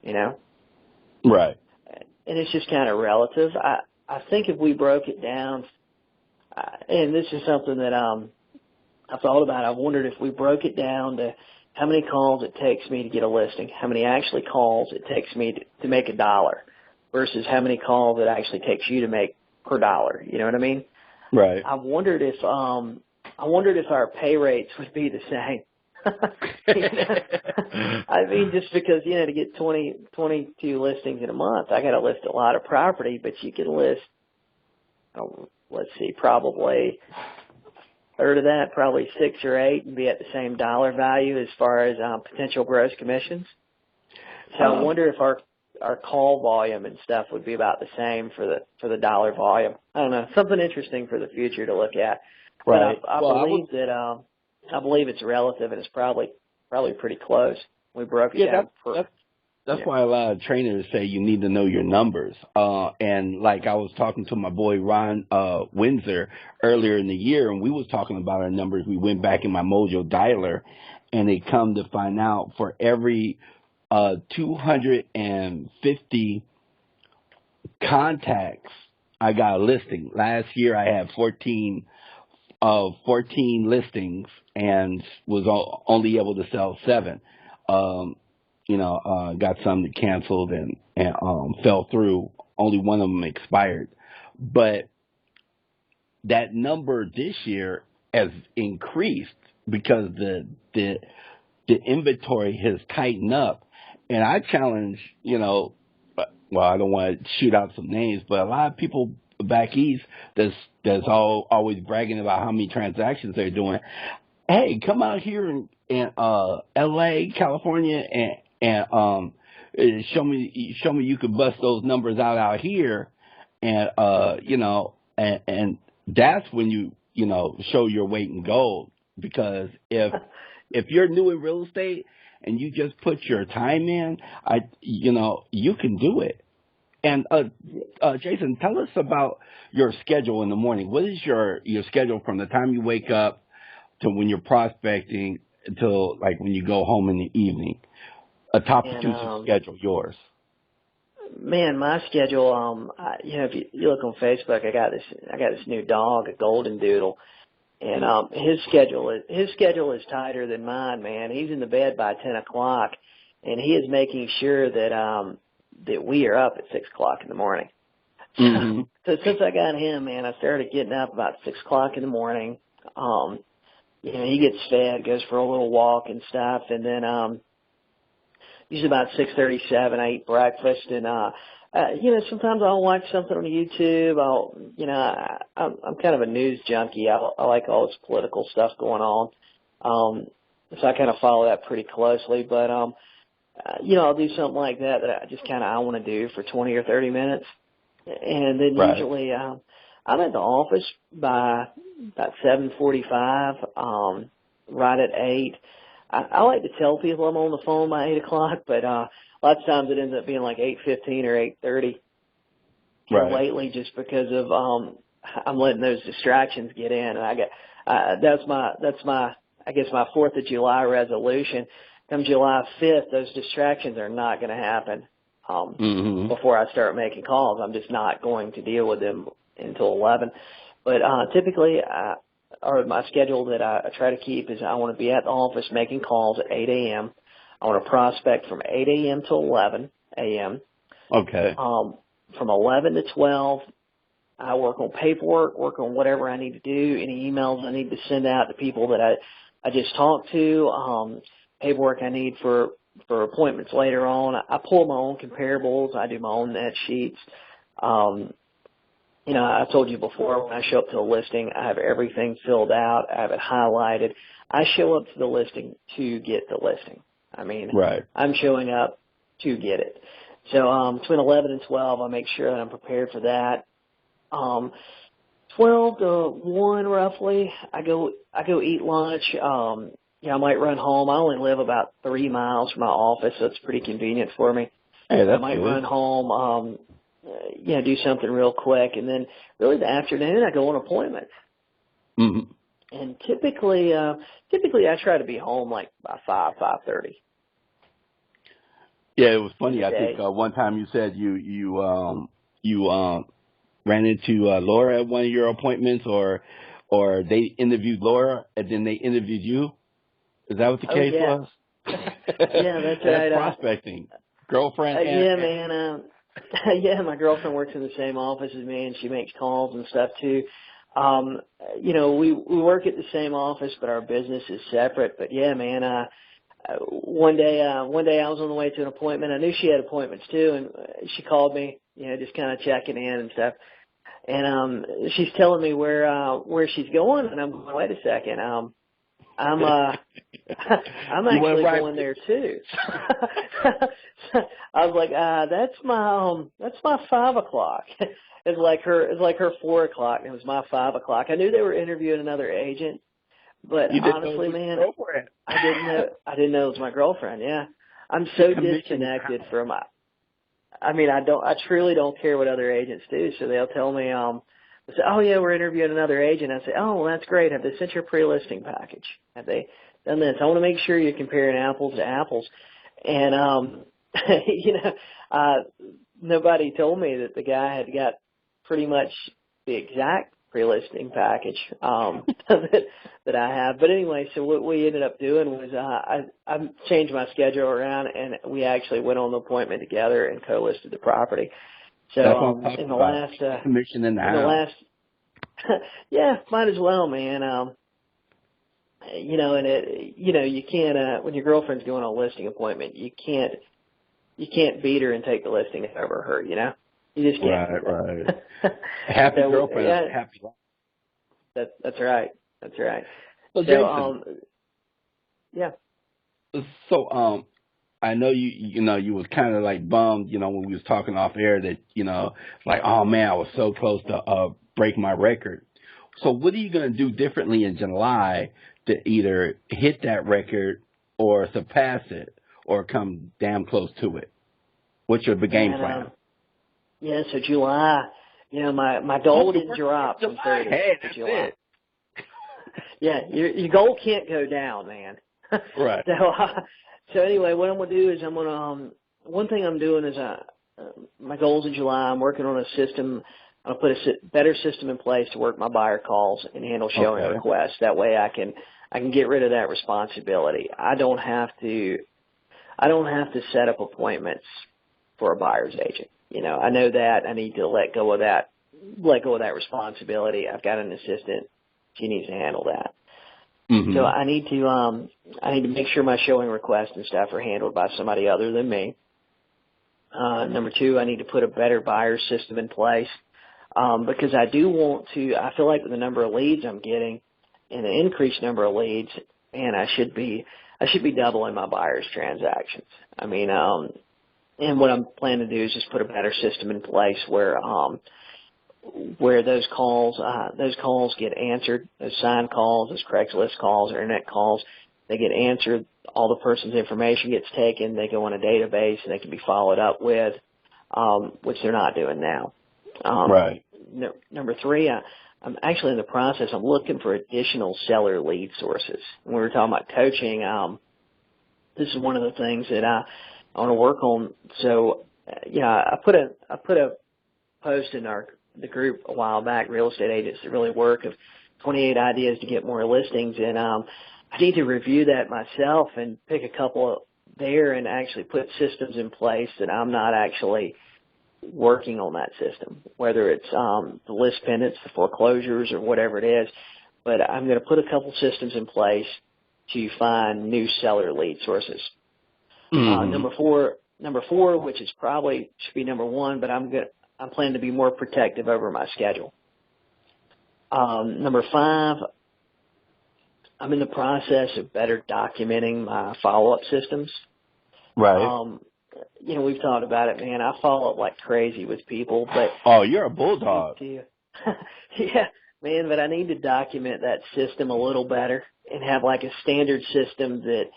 Right. And it's just kind of relative. I think if we broke it down, and this is something that I thought about. I wondered if we broke it down to how many calls it takes me to get a listing, how many actually calls it takes me to make $1 versus how many calls it actually takes you to make per dollar. You know what I mean? Right. I wondered if our pay rates would be the same. I mean, just because, to get 22 listings in a month, I got to list a lot of property, but you can list, let's see, probably a third of that, probably 6 or 8, and be at the same dollar value as far as potential gross commissions. So I wonder if our call volume and stuff would be about the same for the dollar volume. I don't know, something interesting for the future to look at. Right. But I believe it's relative, and it's probably pretty close. We broke it down. That's why a lot of trainers say you need to know your numbers. And like I was talking to my boy Ron Windsor earlier in the year, and we was talking about our numbers. We went back in my Mojo dialer, and it come to find out for every 250 contacts, I got a listing. Last year I had 14 listings and was only able to sell 7. Got some that canceled and fell through. Only one of them expired. But that number this year has increased because the inventory has tightened up. And I challenge, I don't want to shoot out some names, but a lot of people back east that's always bragging about how many transactions they're doing. Hey, come out here in L.A., California, and show me you can bust those numbers out here, and and that's when you show your weight in gold. Because if you're new in real estate and you just put your time in, you can do it. And Jason, tell us about your schedule in the morning. What is your schedule from the time you wake up to when you're prospecting until like when you go home in the evening? A top producer schedule, yours. Man, my schedule. If you look on Facebook, I got this new dog, a golden doodle, and his schedule is tighter than mine. Man, he's in the bed by 10 o'clock, and he is making sure that we are up at 6 o'clock in the morning. Mm-hmm. So since I got him, man, I started getting up about 6 o'clock in the morning. He gets fed, goes for a little walk and stuff, and then usually about 6:37, I eat breakfast, and sometimes I'll watch something on YouTube. I'm kind of a news junkie. I like all this political stuff going on, so I kind of follow that pretty closely. But I'll do something like that I want to do for 20 or 30 minutes, and then usually I'm at the office by about 7:45, right at 8. I like to tell people I'm on the phone by 8 o'clock, but a lot of times it ends up being like 8:15 or 8:30. Lately, just because of I'm letting those distractions get in, and I get that's my I guess my 4th of July resolution. Come July 5th, those distractions are not going to happen before I start making calls. I'm just not going to deal with them until 11. But typically, my schedule that I try to keep is I want to be at the office making calls at 8 a.m. I want to prospect from 8 a.m. to 11 a.m. Okay. From 11 to 12, I work on paperwork, work on whatever I need to do, any emails I need to send out to people that I just talked to, paperwork I need for appointments later on. I pull my own comparables. I do my own net sheets. I told you before, when I show up to a listing, I have everything filled out. I have it highlighted. I show up to the listing to get the listing. I mean, I'm showing up to get it. So between 11 and 12, I make sure that I'm prepared for that. 12 to 1 roughly, I go eat lunch. I might run home. I only live about 3 miles from my office, so it's pretty convenient for me. Hey, that's I might good. run home, do something real quick, and then really the afternoon I go on appointments. Mm-hmm. And typically I try to be home like by 5:30. Yeah, it was funny. I think one time you said you ran into Laura at one of your appointments, or they interviewed Laura and then they interviewed you. Is that what the case was? Yeah, that's right. Prospecting, girlfriend. Man. My girlfriend works in the same office as me, and she makes calls and stuff too. We work at the same office, but our business is separate. But yeah, man, one day I was on the way to an appointment. I knew she had appointments too, and she called me, just kind of checking in and stuff. And she's telling me where she's going, and I'm going, wait a second, I'm I'm actually going there too. I was like, that's my 5 o'clock. It's like her 4 o'clock, and it was my 5 o'clock. I knew they were interviewing another agent, but honestly, man, I didn't know it was my girlfriend. Yeah, I'm so disconnected from. I truly don't care what other agents do. So they'll tell me, they say, oh yeah, we're interviewing another agent. I say, oh, well, that's great. Have they sent your pre-listing package? Have they done this? I want to make sure you're comparing apples to apples. And, nobody told me that the guy had got pretty much the exact pre-listing package, that I have. But anyway, so what we ended up doing was, I changed my schedule around, and we actually went on the appointment together and co-listed the property. So, in the last, commission in the house. Yeah, might as well, man. You can't, when your girlfriend's going on a listing appointment, you can't beat her and take the listing over her, You just can't. Right. Happy girlfriend, happy life. That's right. That's right. So, Jason, yeah. So, I know you was kind of like bummed, when we was talking off air that, like, oh man, I was so close to break my record. So what are you going to do differently in July to either hit that record or surpass it or come damn close to it? What's your game plan? Yeah, so July, my goal didn't drop from 30 to July. It. Yeah, your goal can't go down, man. Right. So anyway, what I'm going to do is one thing I'm doing is my goals in July, I'm working on a system. I'm going to put a better system in place to work my buyer calls and handle showing requests. That way I can get rid of that responsibility. I don't have to set up appointments for a buyer's agent. I know that I need to let go of that responsibility. I've got an assistant. She needs to handle that. Mm-hmm. So I need to make sure my showing requests and stuff are handled by somebody other than me. Number 2, I need to put a better buyer system in place. Because I feel like with the number of leads I'm getting and the increased number of leads, and I should be doubling my buyers' transactions. And what I'm planning to do is just put a better system in place where those calls get answered, those signed calls, those Craigslist calls, or internet calls, they get answered. All the person's information gets taken. They go in a database and they can be followed up with, which they're not doing now. Right. Number 3, I'm actually in the process. I'm looking for additional seller lead sources. When we were talking about coaching, this is one of the things that I want to work on. So, I put a post in the group a while back, Real Estate Agents That Really Work, of 28 ideas to get more listings, and I need to review that myself and pick a couple there and actually put systems in place that I'm not actually working on that system, whether it's the list pendants, the foreclosures, or whatever it is. But I'm going to put a couple systems in place to find new seller lead sources. Mm-hmm. Number four, which is probably should be number 1, but I'm planning to be more protective over my schedule. Number 5, I'm in the process of better documenting my follow-up systems. Right. We've talked about it, man. I follow up like crazy with people, but you're a bulldog. Yeah, man. But I need to document that system a little better and have like a standard system that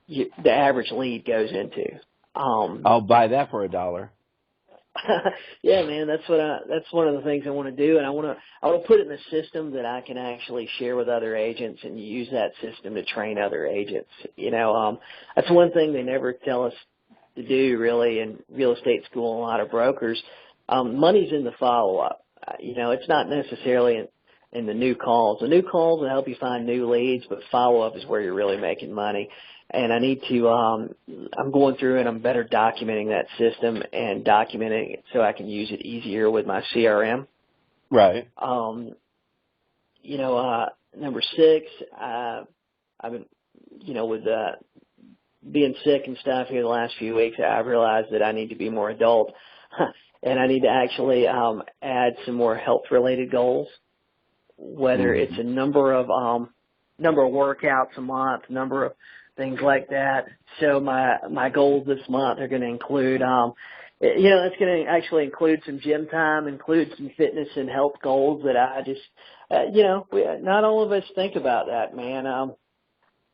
the average lead goes into. I'll buy that for $1. Yeah, man. That's one of the things I want to do, and I want to put it in a system that I can actually share with other agents and use that system to train other agents. That's one thing they never tell us to do really in real estate school and a lot of brokers. Money's in the follow-up. It's not necessarily in the new calls. The new calls will help you find new leads, but follow-up is where you're really making money. And I need to, I'm going through and I'm better documenting that system and documenting it so I can use it easier with my CRM. Right. Number 6, I've been, with being sick and stuff here the last few weeks, I've realized that I need to be more adult, and I need to actually add some more health-related goals, whether it's a number of workouts a month, number of things like that. So my goals this month are going to include, it's going to actually include some gym time, include some fitness and health goals that I just, not all of us think about that, man.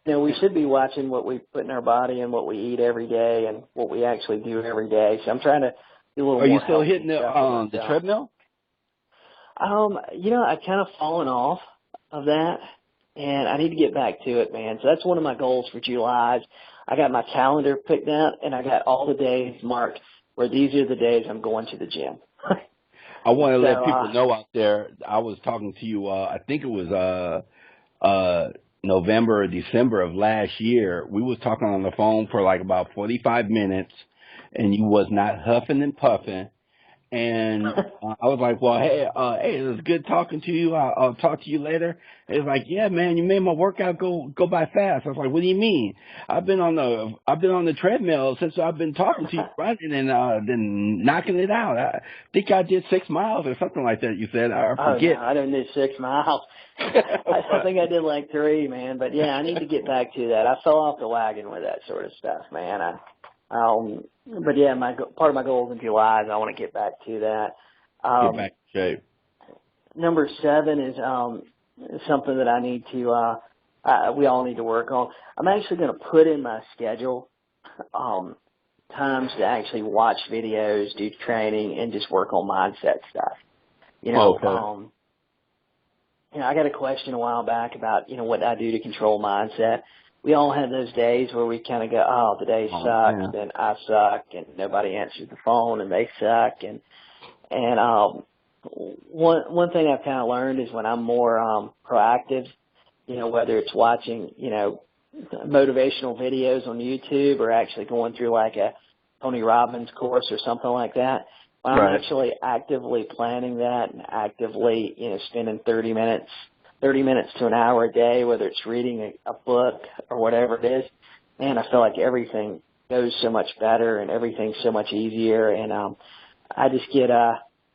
We should be watching what we put in our body and what we eat every day and what we actually do every day. So I'm trying to do a little more. Are you still hitting the treadmill? I've kind of fallen off of that, and I need to get back to it, man. So that's one of my goals for July. I got my calendar picked out, and I got all the days marked where these are the days I'm going to the gym. I want to let people know out there, I was talking to you, I think it was November or December of last year. We was talking on the phone for like about 45 minutes, and you was not huffing and puffing. And I was like, well, hey, it was good talking to you. I'll talk to you later. And it's like, yeah, man, you made my workout go by fast. I was like, what do you mean? I've been on the treadmill since I've been talking to you, running and then knocking it out. I think I did 6 miles or something like that. You said, I forget. Oh, no, I didn't do 6 miles. I think I did like 3, man. But yeah, I need to get back to that. I fell off the wagon with that sort of stuff, man. But yeah, part of my goals in July is I want to get back to that. Get back to shape. Number 7 is something that I need to. We all need to work on. I'm actually going to put in my schedule times to actually watch videos, do training, and just work on mindset stuff. Okay. I got a question a while back about what I do to control mindset. We all have those days where we kind of go, oh, the day sucks, and I suck, and nobody answers the phone, and they suck. And one thing I've kind of learned is when I'm more proactive, whether it's watching, motivational videos on YouTube or actually going through like a Tony Robbins course or something like that, when I'm actually actively planning that and actively, spending 30 minutes to an hour a day, whether it's reading a book or whatever it is, man, I feel like everything goes so much better and everything's so much easier. And I just get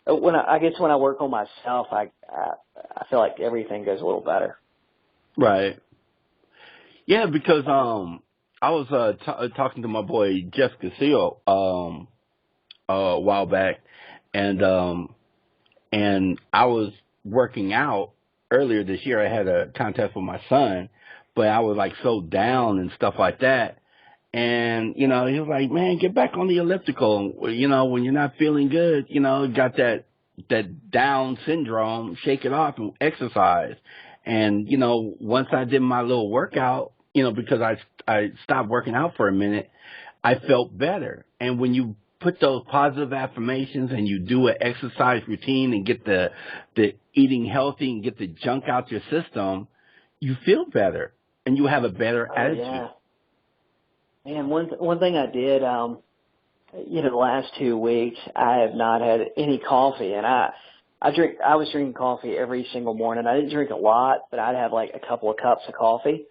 when I work on myself, I feel like everything goes a little better. Right. Yeah, because I was talking to my boy Jeff Casillo a while back, and I was working out. Earlier this year, I had a contest with my son, but I was like so down and stuff like that. And, he was like, man, get back on the elliptical. When you're not feeling good, got that Down syndrome, shake it off and exercise. And, once I did my little workout, because I stopped working out for a minute, I felt better. And when you put those positive affirmations and you do an exercise routine and get the eating healthy and get the junk out your system, you feel better and you have a better attitude. Yeah. Man, one thing I did, the last 2 weeks, I have not had any coffee, and I was drinking coffee every single morning. I didn't drink a lot, but I'd have like a couple of cups of coffee.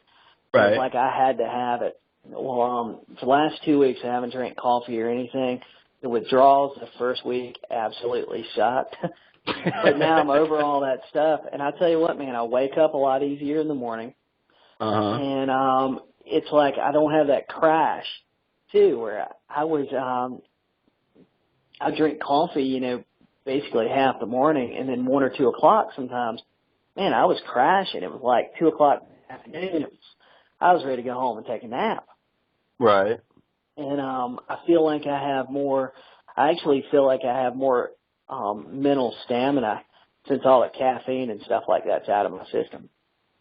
Right. It was like I had to have it. Well, for the last 2 weeks, I haven't drank coffee or anything. The withdrawals the first week absolutely sucked. But now I'm over all that stuff. And I tell you what, man, I wake up a lot easier in the morning. And it's like I don't have that crash, too, where I drink coffee, basically half the morning, and then 1 or 2 o'clock sometimes. Man, I was crashing. It was like 2 o'clock in the afternoon. I was ready to go home and take a nap. Right. And I feel like I actually feel like I have more mental stamina since all the caffeine and stuff like that's out of my system.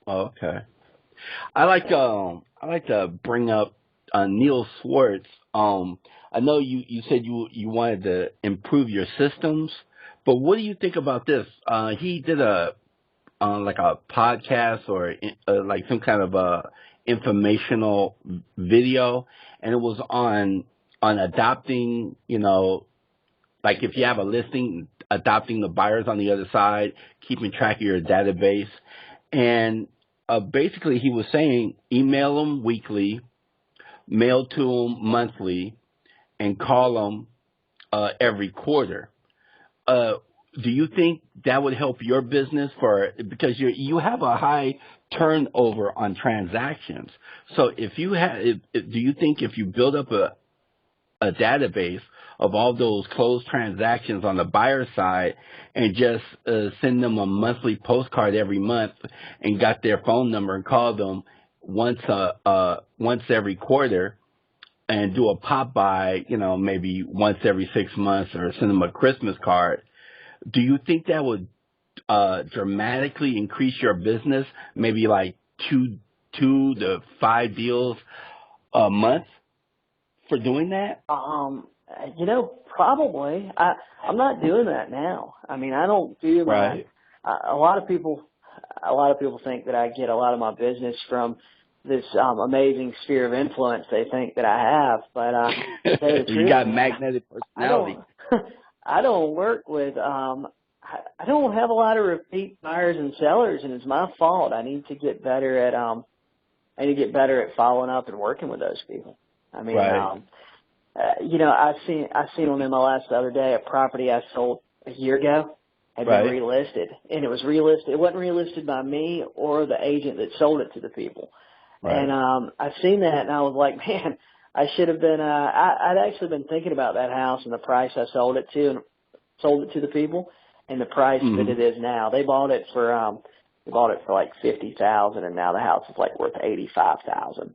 Okay. I like to bring up Neil Schwartz. I know you said you wanted to improve your systems, but what do you think about this? He did like a podcast or like some kind of a informational video, and it was on adopting, like if you have a listing, adopting the buyers on the other side, keeping track of your database. And basically, he was saying email them weekly, mail to them monthly, and call them every quarter. Uh, do you think that would help your business because you have a high turnover on transactions? So do you think if you build up a database of all those closed transactions on the buyer side and just send them a monthly postcard every month and got their phone number and call them once every quarter and do a pop by, maybe once every 6 months or send them a Christmas card, do you think that would dramatically increase your business? Maybe like two to five deals a month for doing that? Probably. I'm not doing that now. I mean, I don't do my. Right. A lot of people think that I get a lot of my business from this amazing sphere of influence they think that I have, but to tell you the You truth, got magnetic personality. I don't work with I don't have a lot of repeat buyers and sellers, and it's my fault. I need to get better at following up and working with those people. I mean, Right. I seen on MLS the other day a property I sold a year ago had been Right. relisted, and it was relisted. It wasn't relisted by me or the agent that sold it to the people. Right. And I seen that, and I was like, man, I should have been. I'd actually been thinking about that house and the price I sold it to the people, and the price that it is now. They bought it for like $50,000, and now the house is like worth $85,000.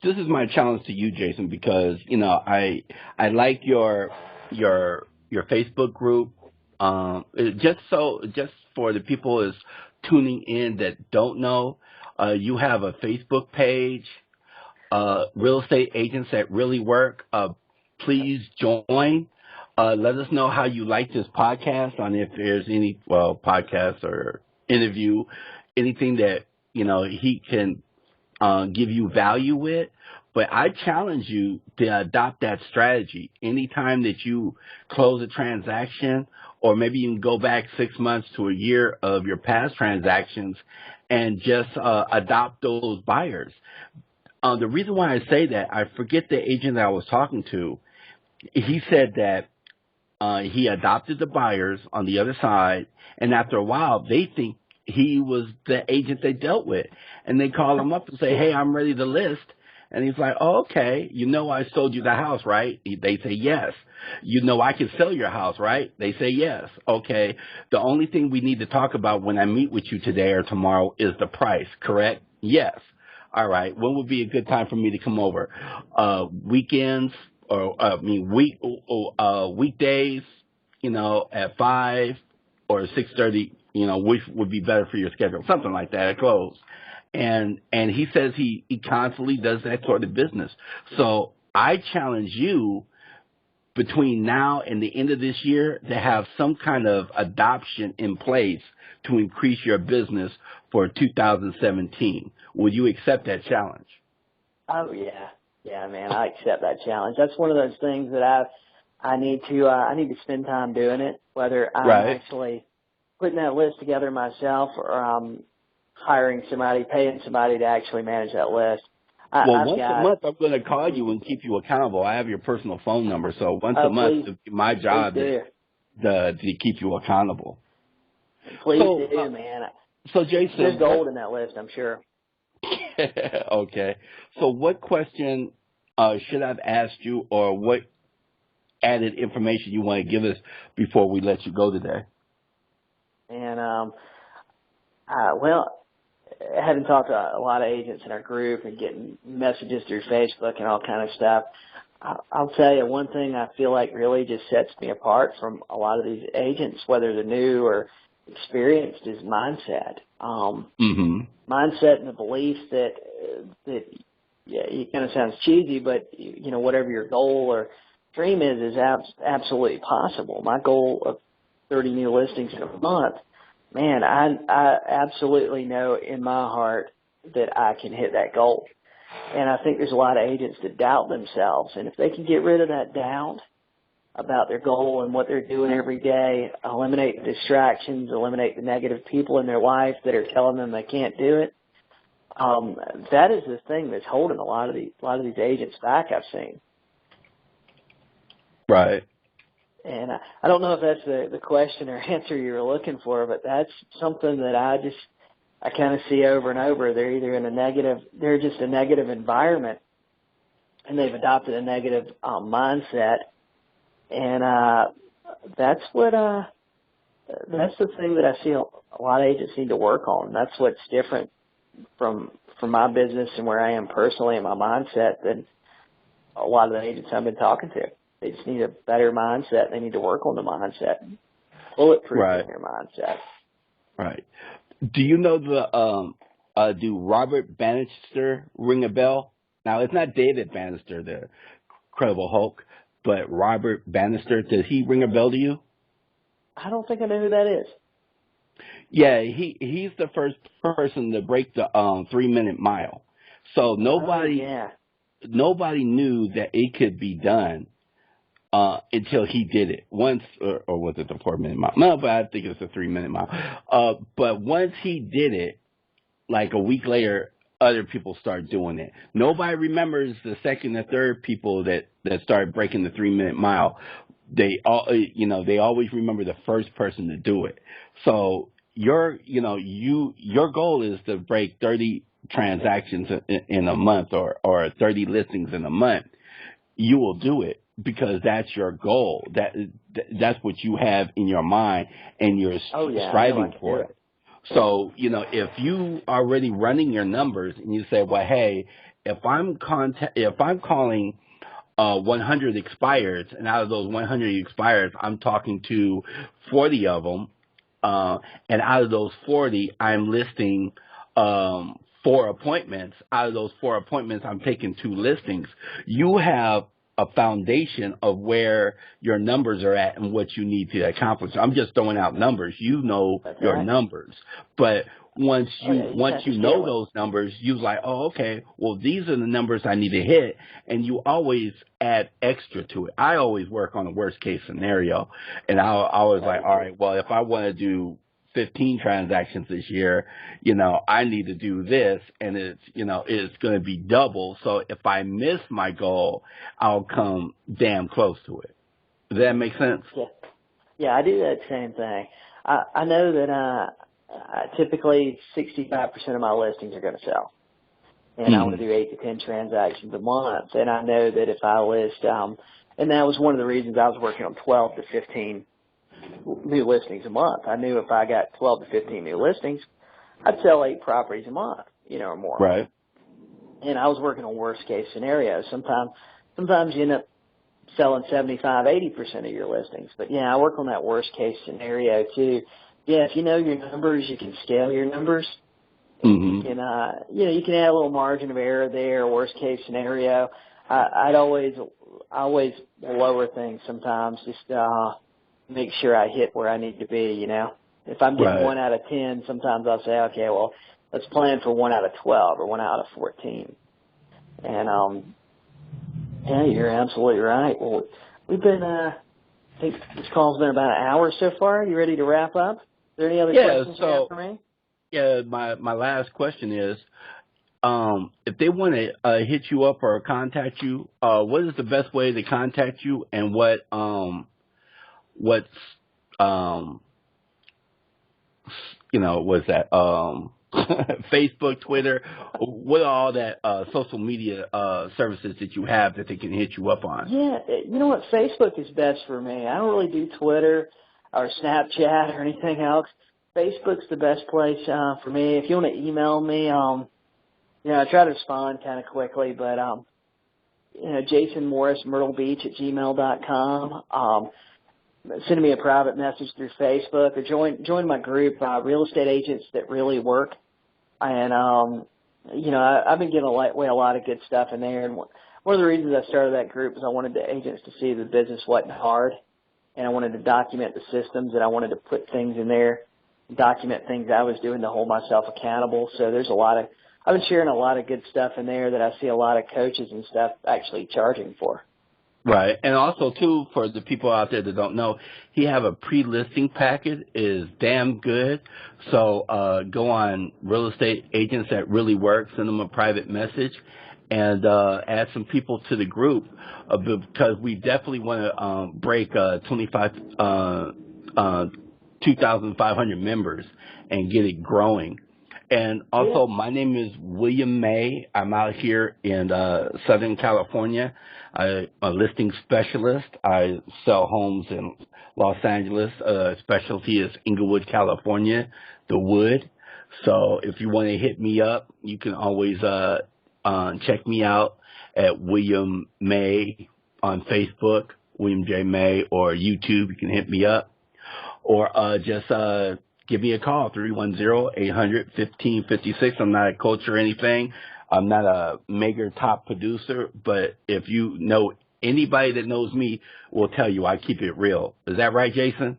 This is my challenge to you, Jason, because I like your Facebook group. Just for the people is tuning in that don't know, you have a Facebook page, Real Estate Agents That Really Work. Please join. Let us know how you like this podcast, on if there's any podcast or interview, anything that he can give you value with. But I challenge you to adopt that strategy. Anytime that you close a transaction, or maybe you can go back 6 months to a year of your past transactions and just adopt those buyers. The reason why I say that, I forget the agent that I was talking to. He said that he adopted the buyers on the other side, and after a while, they think he was the agent they dealt with. And they call him up and say, hey, I'm ready to list. And he's like, oh, okay, I sold you the house, right? They say, yes. I can sell your house, right? They say, yes. Okay, the only thing we need to talk about when I meet with you today or tomorrow is the price, correct? Yes. All right, when would be a good time for me to come over? Weekends, or weekdays, at 5 or 6:30, which would be better for your schedule, something like that at close. And he says he constantly does that sort of business. So I challenge you between now and the end of this year to have some kind of adoption in place to increase your business for 2017. Will you accept that challenge? Oh yeah. Yeah, man, I accept that challenge. That's one of those things that I need to spend time doing it, whether I'm actually putting that list together myself or I'm paying somebody to actually manage that list. Once a month, I'm going to call you and keep you accountable. I have your personal phone number, so once a month, my job is to keep you accountable. Please do, man. So, Jason, there's gold in that list, I'm sure. Okay. So what question should I have asked you, or what added information you want to give us before we let you go today? And, having talked to a lot of agents in our group and getting messages through Facebook and all kind of stuff, I'll tell you one thing I feel like really just sets me apart from a lot of these agents, whether they're new or experienced, is mindset. Mindset and the belief that it kind of sounds cheesy, but whatever your goal or dream is absolutely possible. My goal of 30 new listings in a month, man, I absolutely know in my heart that I can hit that goal. And I think there's a lot of agents that doubt themselves, and if they can get rid of that doubt, about their goal and what they're doing every day, eliminate the distractions, eliminate the negative people in their life that are telling them they can't do it. That is the thing that's holding a lot of these agents back, I've seen. Right. And I don't know if that's the question or answer you were looking for, but that's something that I kind of see over and over. They're either they're just a negative environment, and they've adopted a negative mindset. And that's the thing that I see a lot of agents need to work on. That's what's different from my business and where I am personally in my mindset than a lot of the agents I've been talking to. They just need a better mindset. They need to work on the mindset, bulletproof their mindset. Right. Do you know do Robert Bannister ring a bell? Now, it's not David Bannister, the Incredible Hulk, but Robert Bannister. Does he ring a bell to you? I don't think I know who that is. Yeah, he's the first person to break the 3-minute mile. So nobody knew that it could be done until he did it once, or was it the 4-minute mile? No, but I think it's a 3-minute mile. But once he did it, like a week later, other people start doing it. Nobody remembers the second and third people that started breaking the 3-minute mile. They always remember the first person to do it. So your goal is to break 30 transactions in a month or 30 listings in a month. You will do it because that's your goal. That's what you have in your mind, and you're striving for it. So, if you are already running your numbers and you say, well, hey, if I'm calling 100 expireds, and out of those 100 expireds, I'm talking to 40 of them, and out of those 40, I'm listing 4 appointments. Out of those 4 appointments, I'm taking 2 listings. You have a foundation of where your numbers are at and what you need to accomplish. I'm just throwing out numbers. You know your numbers. But once you know those numbers, you're like, oh, okay, well, these are the numbers I need to hit. And you always add extra to it. I always work on a worst case scenario. And I was like, all right, well, if I want to do 15 transactions this year, I need to do this, and it's going to be double. So if I miss my goal, I'll come damn close to it. Does that make sense? Yeah, I do that same thing. I know that typically 65% of my listings are going to sell, and I want to do 8 to 10 transactions a month. And I know that if I list, and that was one of the reasons I was working on 12 to 15 new listings a month. I knew if I got 12 to 15 new listings, I'd sell 8 properties a month, or more. Right. And I was working on worst case scenarios. Sometimes you end up selling 75, 80% of your listings. But yeah, I work on that worst case scenario too. Yeah, if you know your numbers, you can scale your numbers. Mm-hmm. You can, you can add a little margin of error there, worst case scenario. I always lower things sometimes, just make sure I hit where I need to be, If I'm getting 1 out of 10, sometimes I'll say, okay, well, let's plan for 1 out of 12 or 1 out of 14. And, yeah, you're absolutely right. Well, we've been, I think this call's been about an hour so far. You ready to wrap up? Is there any other questions you have for me? Yeah, my last question is, if they want to hit you up or contact you, what is the best way to contact you, and what's what's that, Facebook, Twitter, what are all that social media services that you have that they can hit you up on? Yeah, you know what, Facebook is best for me. I don't really do Twitter or Snapchat or anything else. Facebook's the best place for me. If you want to email me, I try to respond kind of quickly, but Jason Morris, Myrtle Beach @gmail.com. Send me a private message through Facebook, or join my group, Real Estate Agents That Really Work. And I've been giving away a lot of good stuff in there. And one of the reasons I started that group is I wanted the agents to see the business wasn't hard, and I wanted to document the systems, and I wanted to put things in there, document things I was doing to hold myself accountable. So I've been sharing a lot of good stuff in there that I see a lot of coaches and stuff actually charging for. Right. And also, too, for the people out there that don't know, he have a pre-listing packet is damn good. So go on Real Estate Agents That Really Work, send them a private message, and add some people to the group because we definitely want to break 2,500 members and get it growing. And also, my name is William May. I'm out here in Southern California. I'm a listing specialist. I sell homes in Los Angeles. Specialty is Inglewood, California, the Wood. So if you want to hit me up, you can always check me out at William May on Facebook, William J. May, or YouTube. You can hit me up. Or just give me a call, 310-800-1556. I'm not a coach or anything. I'm not a mega top producer, but if you know anybody that knows me will tell you I keep it real. Is that right, Jason?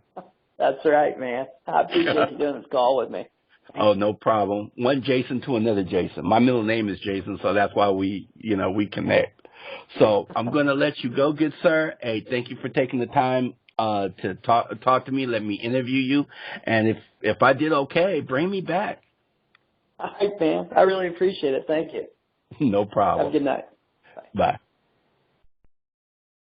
That's right, man. I appreciate you doing this call with me. Oh, no problem. One Jason to another Jason. My middle name is Jason, so that's why we connect. So I'm going to let you go, good sir. Hey, thank you for taking the time to talk to me, let me interview you, and if I did okay, bring me back. All right, man. I really appreciate it. Thank you. No problem. Have a good night. Bye.